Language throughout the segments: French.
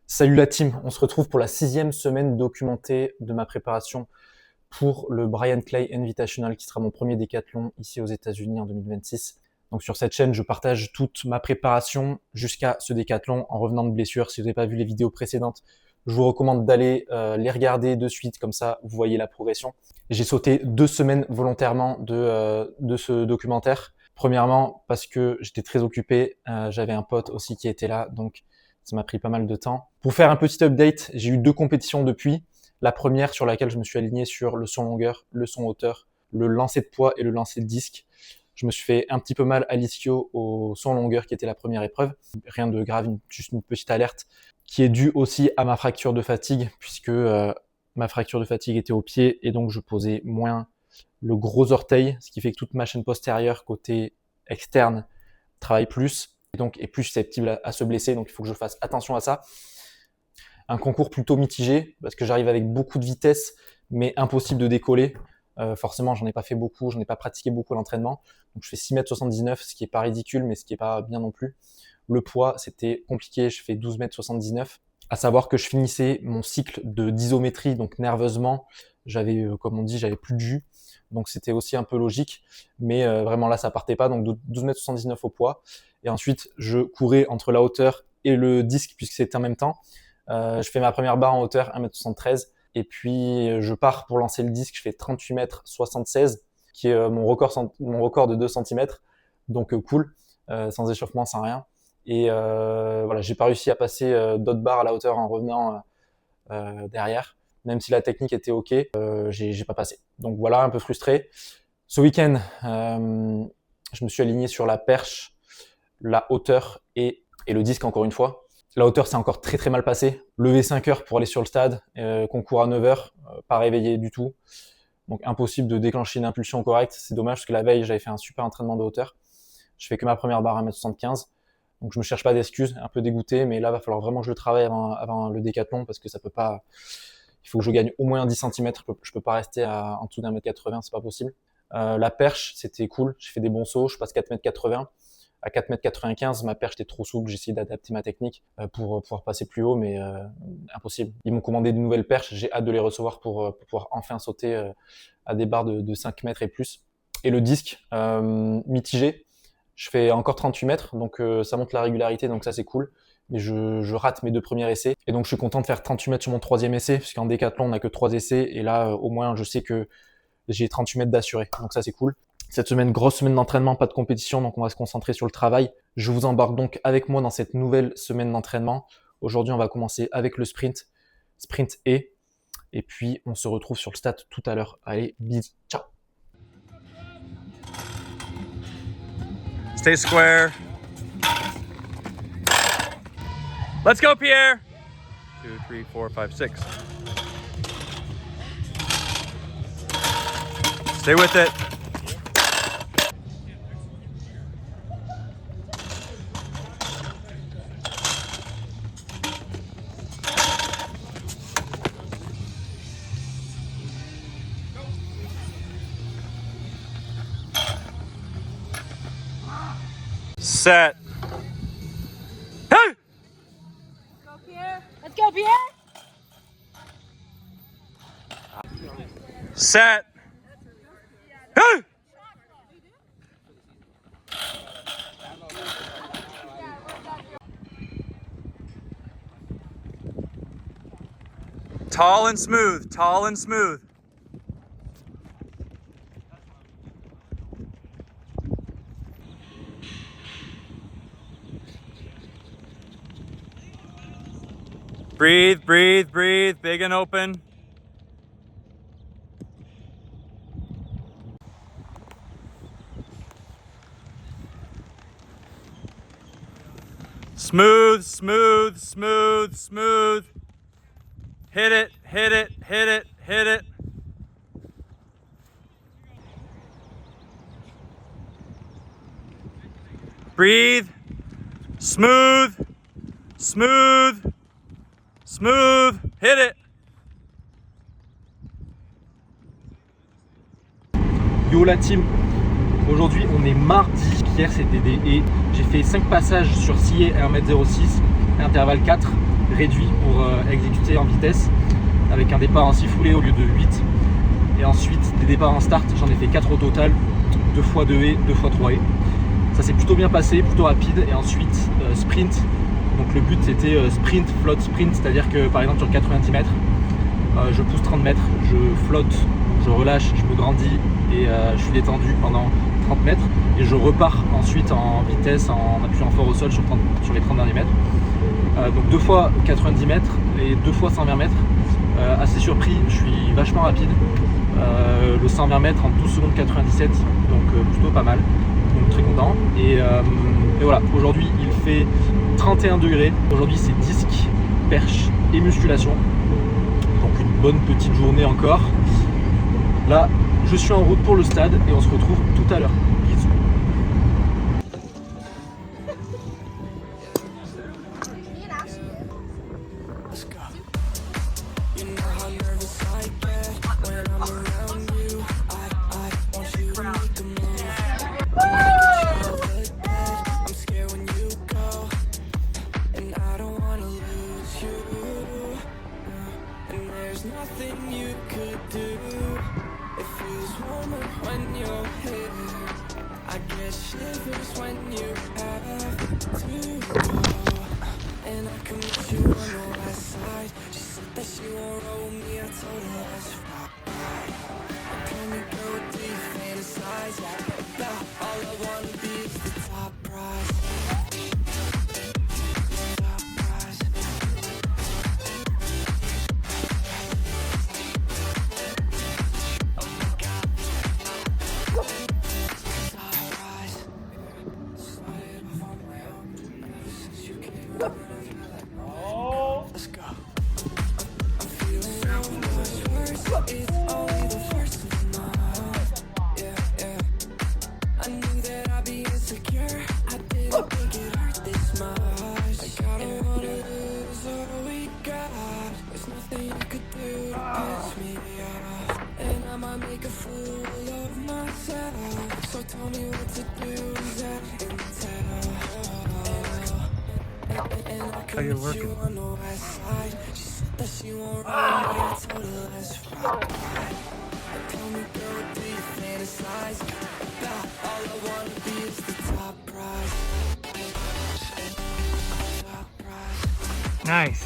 Salut la team, on se retrouve pour la 6e semaine documentée de ma préparation pour le Brian Clay Invitational qui sera mon premier décathlon ici aux États-Unis en 2026. Donc sur cette chaîne, je partage toute ma préparation jusqu'à ce décathlon en revenant de blessure. Si vous n'avez pas vu les vidéos précédentes, je vous recommande d'aller les regarder de suite, comme ça vous voyez la progression. J'ai sauté 2 semaines volontairement de ce documentaire. Premièrement parce que j'étais très occupé, j'avais un pote aussi qui était là, donc ça m'a pris pas mal de temps. Pour faire un petit update, j'ai eu 2 compétitions depuis. La première sur laquelle je me suis aligné sur le son longueur, le son hauteur, le lancer de poids et le lancer de disque. Je me suis fait un petit peu mal à l'ischio au son longueur qui était la première épreuve. Rien de grave, juste une petite alerte qui est due aussi à ma fracture de fatigue puisque ma fracture de fatigue était au pied et donc je posais moins le gros orteil, ce qui fait que toute ma chaîne postérieure côté externe travaille plus et donc est plus susceptible à se blesser. Donc il faut que je fasse attention à ça. Un concours plutôt mitigé parce que j'arrive avec beaucoup de vitesse mais impossible de décoller. Forcément, j'en ai pas fait beaucoup, j'en ai pas pratiqué beaucoup à l'entraînement. Donc je fais 6,79 m, ce qui est pas ridicule mais ce qui est pas bien non plus. Le poids, c'était compliqué, je fais 12,79 m. À savoir que je finissais mon cycle d'isométrie, donc nerveusement, j'avais, comme on dit, j'avais plus de jus. Donc c'était aussi un peu logique, mais vraiment là ça partait pas, donc 12,79 m au poids. Et ensuite je courais entre la hauteur et le disque puisque c'était en même temps. Je fais ma première barre en hauteur, 1,73 m, et puis je pars pour lancer le disque, je fais 38,76 m, qui est mon record de 2 cm, donc cool, sans échauffement, sans rien. Et voilà, j'ai pas réussi à passer d'autres barres à la hauteur en revenant derrière. Même si la technique était ok, j'ai pas passé. Donc voilà, un peu frustré. Ce week-end, je me suis aligné sur la perche, la hauteur et le disque encore une fois. La hauteur, c'est encore très très mal passé. Lever 5 heures pour aller sur le stade, concours à 9 heures, pas réveillé du tout. Donc impossible de déclencher une impulsion correcte. C'est dommage parce que la veille, j'avais fait un super entraînement de hauteur. Je fais que ma première barre à 1,75 m. Donc je me cherche pas d'excuses, un peu dégoûté, mais là, va falloir vraiment que je le travaille avant le décathlon parce que ça peut pas. Il faut que je gagne au moins 10 cm. Je peux pas rester en dessous d'1,80 m, c'est pas possible. La perche, c'était cool. J'ai fait des bons sauts. Je passe 4,80 m. À 4,95 m, ma perche était trop souple. J'ai essayé d'adapter ma technique pour pouvoir passer plus haut, mais impossible. Ils m'ont commandé de nouvelles perches. J'ai hâte de les recevoir pour pouvoir enfin sauter à des barres de 5 mètres et plus. Et le disque, mitigé. Je fais encore 38 mètres, donc ça monte la régularité, donc ça c'est cool. Mais je rate mes 2 premiers essais. Et donc je suis content de faire 38 mètres sur mon 3e essai, puisqu'en décathlon on n'a que 3 essais. Et là, au moins, je sais que j'ai 38 mètres d'assuré. Donc ça c'est cool. Cette semaine, grosse semaine d'entraînement, pas de compétition, donc on va se concentrer sur le travail. Je vous embarque donc avec moi dans cette nouvelle semaine d'entraînement. Aujourd'hui, on va commencer avec le sprint E. Et puis, on se retrouve sur le stade tout à l'heure. Allez, bisous, ciao. Stay square. Let's go, Pierre. 2, 3, 4, 5, 6. Stay with it. Set. Hey! Go, Pierre. Let's go, Pierre. Set. Hey! Tall and smooth, tall and smooth. Breathe, breathe, breathe, big and open. Smooth, smooth, smooth, smooth. Hit it, hit it, hit it, hit it. Breathe. Smooth, smooth, smooth. Hit it. Yo la team, aujourd'hui on est mardi, hier c'était des haies. J'ai fait 5 passages sur scié à 1,06 m, intervalle 4, réduit pour exécuter en vitesse, avec un départ en 6 foulées au lieu de 8. Et ensuite des départs en start, j'en ai fait 4 au total, 2 fois 2 haies, 2 fois 3 haies. Ça s'est plutôt bien passé, plutôt rapide. Et ensuite sprint, donc le but c'était sprint, flotte, sprint, c'est-à-dire que par exemple sur 90 mètres, je pousse 30 mètres, je flotte, je relâche, je me grandis et je suis détendu pendant 30 mètres et je repars ensuite en vitesse en appuyant fort au sol sur les 30 derniers mètres. Donc 2 fois 90 mètres et 2 fois 120 mètres. Assez surpris, je suis vachement rapide. Le 120 mètres en 12 secondes 97, donc plutôt pas mal, donc très content. Et voilà, aujourd'hui il fait 31 degrés. Aujourd'hui c'est disque, perche et musculation. Donc une bonne petite journée encore. Là, je suis en route pour le stade et on se retrouve tout à l'heure. Bisous. Nothing you could do. It feels warmer when you're here. I get shivers when you have to go. And I can meet you on the west side. She said that she won't roll me, I told her that's right. Can we go deep, fantasize about all I wanna be is the top prize. Make a fool of myself. So tell me what to do. And I can meet you on the west side. She said that she won't run me. I told her that's right. Tell me go deep, fantasize about all I wanna be is the top prize. Top prize. Nice.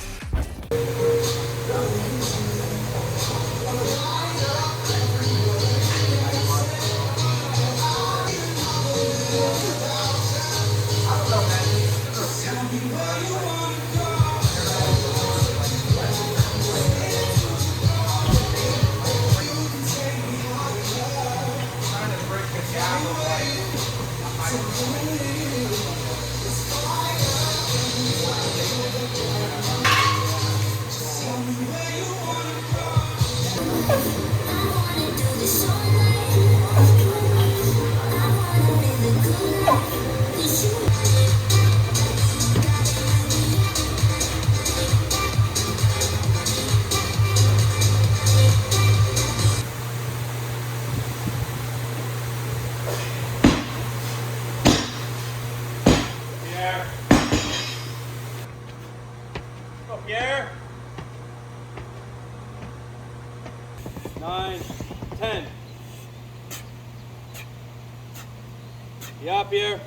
Pierre. 9, 10. Be up here.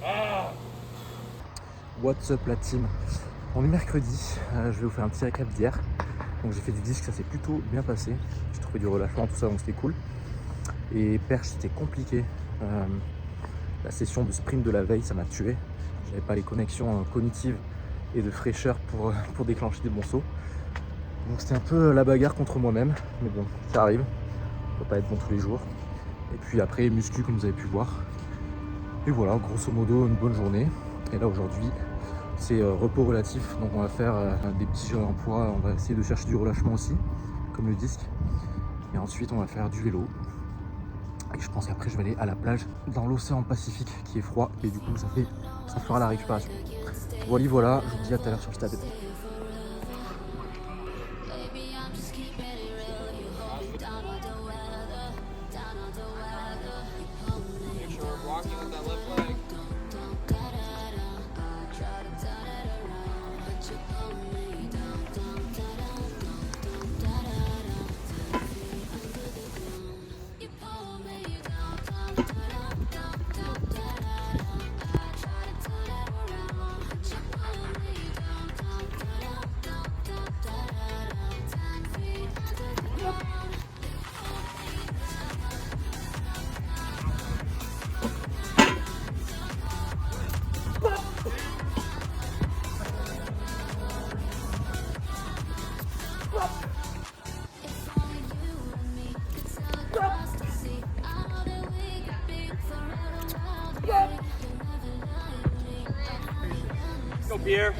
Up. What's up la team? On est mercredi, je vais vous faire un petit récap d'hier. Donc j'ai fait du disque, ça s'est plutôt bien passé. J'ai trouvé du relâchement, tout ça, donc c'était cool. Et perche, c'était compliqué. La session de sprint de la veille, ça m'a tué. J'avais pas les connexions cognitives et de fraîcheur pour déclencher des bons sauts. Donc c'était un peu la bagarre contre moi-même. Mais bon, ça arrive. On peut pas être bon tous les jours. Et puis après, muscu comme vous avez pu voir. Et voilà, grosso modo, une bonne journée. Et là aujourd'hui, c'est repos relatif, donc on va faire des petits jeux en poids, on va essayer de chercher du relâchement aussi, comme le disque. Et ensuite on va faire du vélo. Et je pense qu'après je vais aller à la plage dans l'océan Pacifique qui est froid et du coup ça fera la récupération. Voilà, je vous dis à tout à l'heure sur le stade. Go, Pierre.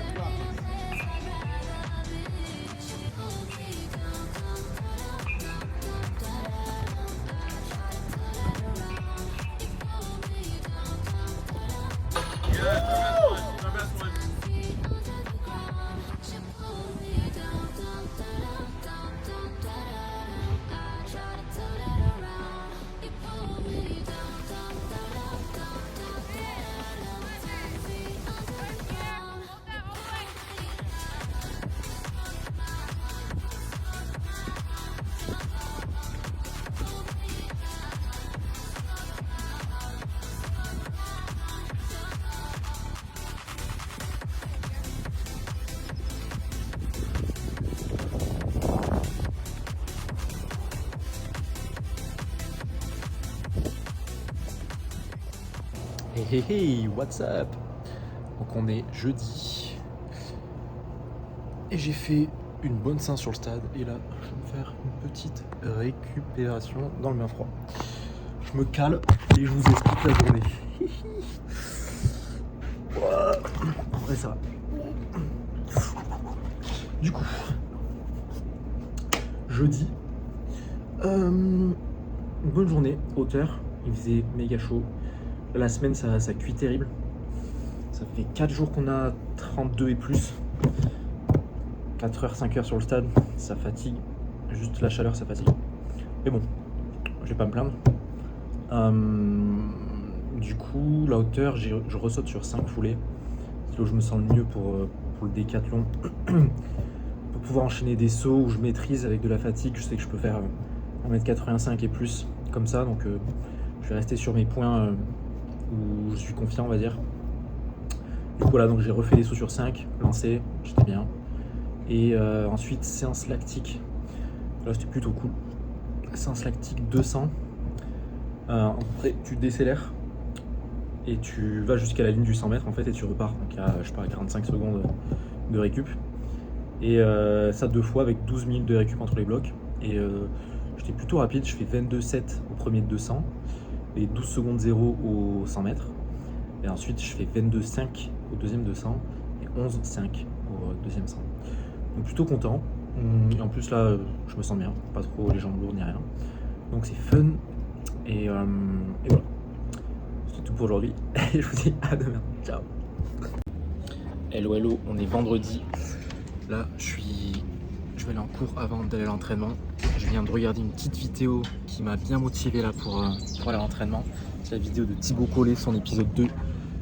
Hey hey hey, what's up? Donc on est jeudi et j'ai fait une bonne séance sur le stade et là je vais me faire une petite récupération dans le bain froid. Je me cale et je vous explique la journée. En vrai ça va. Du coup, jeudi, une bonne journée, hauteur, il faisait méga chaud. La semaine ça cuit terrible. Ça fait 4 jours qu'on a 32 et plus. 4 heures, 5 heures sur le stade, ça fatigue. Juste la chaleur ça fatigue. Mais bon, je vais pas me plaindre. Du coup, la hauteur, je ressaute sur 5 foulées. C'est là où je me sens le mieux pour le décathlon. Pour pouvoir enchaîner des sauts où je maîtrise avec de la fatigue. Je sais que je peux faire 1m85 et plus comme ça. Donc je vais rester sur mes points où je suis confiant, on va dire. Du coup, voilà, donc j'ai refait des sauts sur 5, lancé, j'étais bien. Et ensuite, séance lactique. Là, c'était plutôt cool. Séance lactique 200. Après, tu décélères et tu vas jusqu'à la ligne du 100 mètres en fait et tu repars. Donc, à, je sais pas, 45 secondes de récup. Et ça 2 fois avec 12 minutes de récup entre les blocs. Et j'étais plutôt rapide, je fais 22,7 au premier de 200 et 12 secondes 0 au 100 mètres. Et ensuite, je fais 22,5 au deuxième 200 et 11,5 au deuxième 100. Donc plutôt content. Et en plus là, je me sens bien, pas trop les jambes lourdes ni rien. Donc c'est fun. Et voilà. C'est tout pour aujourd'hui. Et je vous dis à demain. Ciao. Hello, hello, on est vendredi. Là, je vais aller en cours avant d'aller à l'entraînement. Je viens de regarder une petite vidéo qui m'a bien motivé là pour aller à l'entraînement. C'est la vidéo de Thibaut Collet, son épisode 2,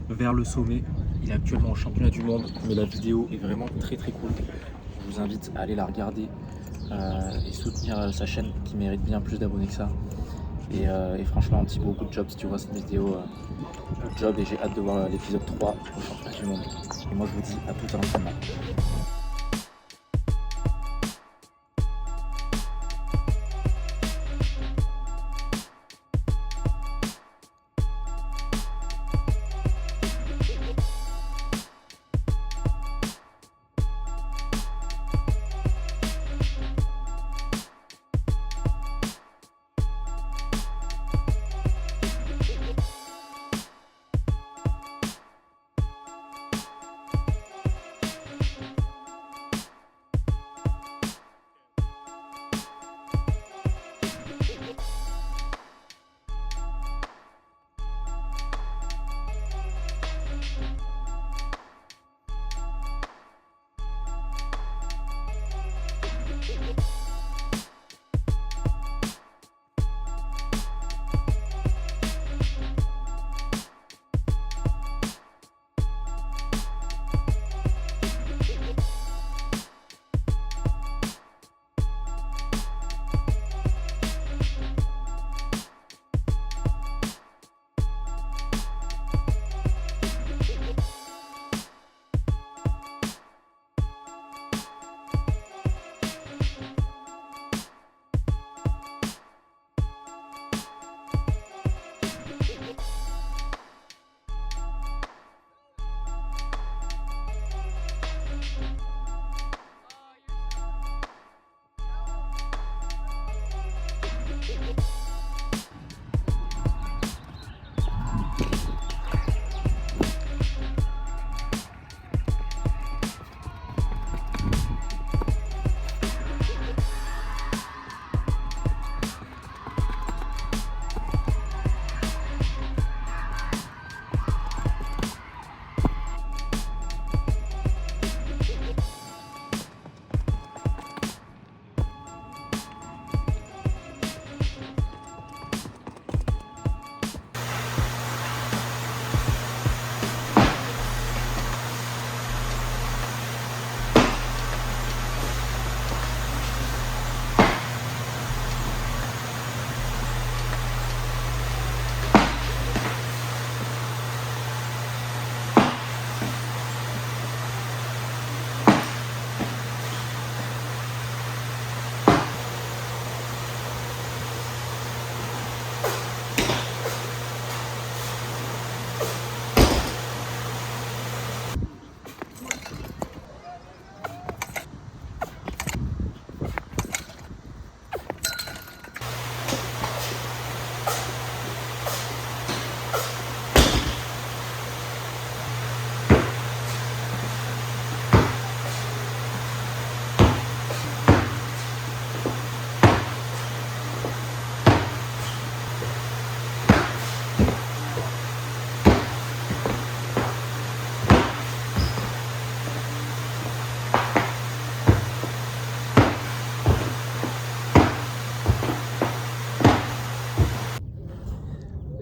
vers le sommet. Il est actuellement au championnat du monde, mais la vidéo est vraiment très très cool. Je vous invite à aller la regarder et soutenir sa chaîne qui mérite bien plus d'abonnés que ça. Et franchement, Thibaut, good job si tu vois cette vidéo. Good job et j'ai hâte de voir l'épisode 3 au championnat du monde. Et moi je vous dis à tout à l'entraînement.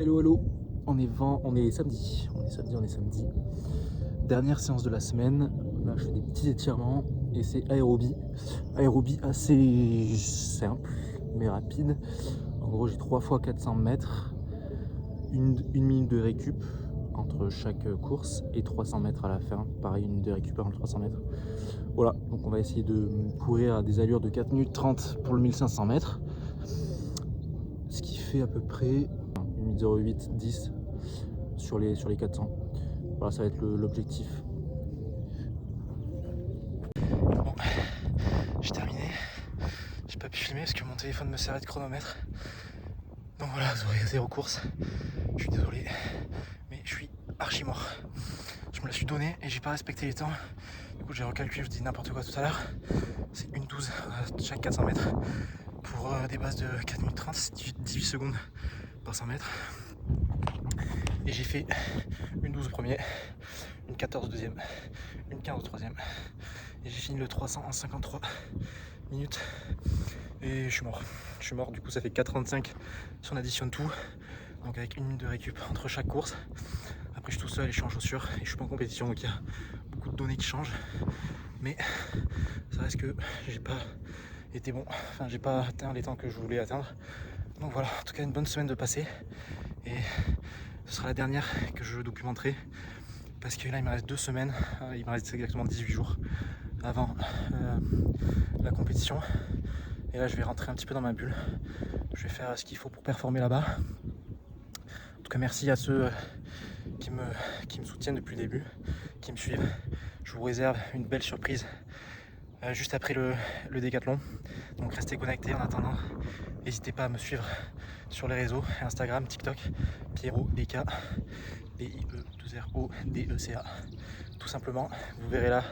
Hello, hello. On est samedi. On est samedi. Dernière séance de la semaine. Là, je fais des petits étirements et c'est aérobie. Aérobie assez simple, mais rapide. En gros, j'ai 3 fois 400 mètres, une minute de récup entre chaque course et 300 mètres à la fin. Pareil, une minute de récup entre 300 mètres. Voilà, donc on va essayer de courir à des allures de 4 minutes 30 pour le 1500 mètres. Ce qui fait à peu près 1 minute 08, 10 sur les 400. Voilà, ça va être l'objectif. Bon, j'ai terminé. J'ai pas pu filmer parce que mon téléphone me servait de chronomètre. Donc voilà, vous aurez 0 course. Je suis désolé, mais je suis archi mort. Je me la suis donné et j'ai pas respecté les temps. Du coup, j'ai recalculé, je dis n'importe quoi tout à l'heure. C'est 1,12 chaque 400 mètres pour des bases de 4 minutes 30, c'est 18 secondes par 100 mètres. Et j'ai fait 1,12 au premier, 1,14 au deuxième, 1,15 au troisième. Et j'ai fini le 300 en 53 minutes. Et je suis mort. Je suis mort, du coup ça fait 4,35 si on additionne tout. Donc avec 1 minute de récup entre chaque course. Après je suis tout seul et je suis en chaussures et je suis pas en compétition, donc il y a beaucoup de données qui changent. Mais ça reste que j'ai pas été bon. Enfin, j'ai pas atteint les temps que je voulais atteindre. Donc voilà, en tout cas une bonne semaine de passé. Et ce sera la dernière que je documenterai. Parce que là il me reste 2 semaines, il me reste exactement 18 jours avant la compétition. Et là je vais rentrer un petit peu dans ma bulle. Je vais faire ce qu'il faut pour performer là-bas. En tout cas merci à ceux qui me soutiennent depuis le début, qui me suivent. Je vous réserve une belle surprise juste après le décathlon. Donc restez connectés en attendant. N'hésitez pas à me suivre sur les réseaux, Instagram, TikTok, Pierrot DK, BIE2RODECA. Tout simplement, vous verrez là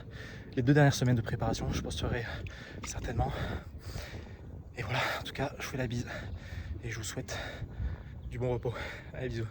les 2 dernières semaines de préparation, je posterai certainement. Et voilà, en tout cas, je vous fais la bise et je vous souhaite du bon repos. Allez, bisous.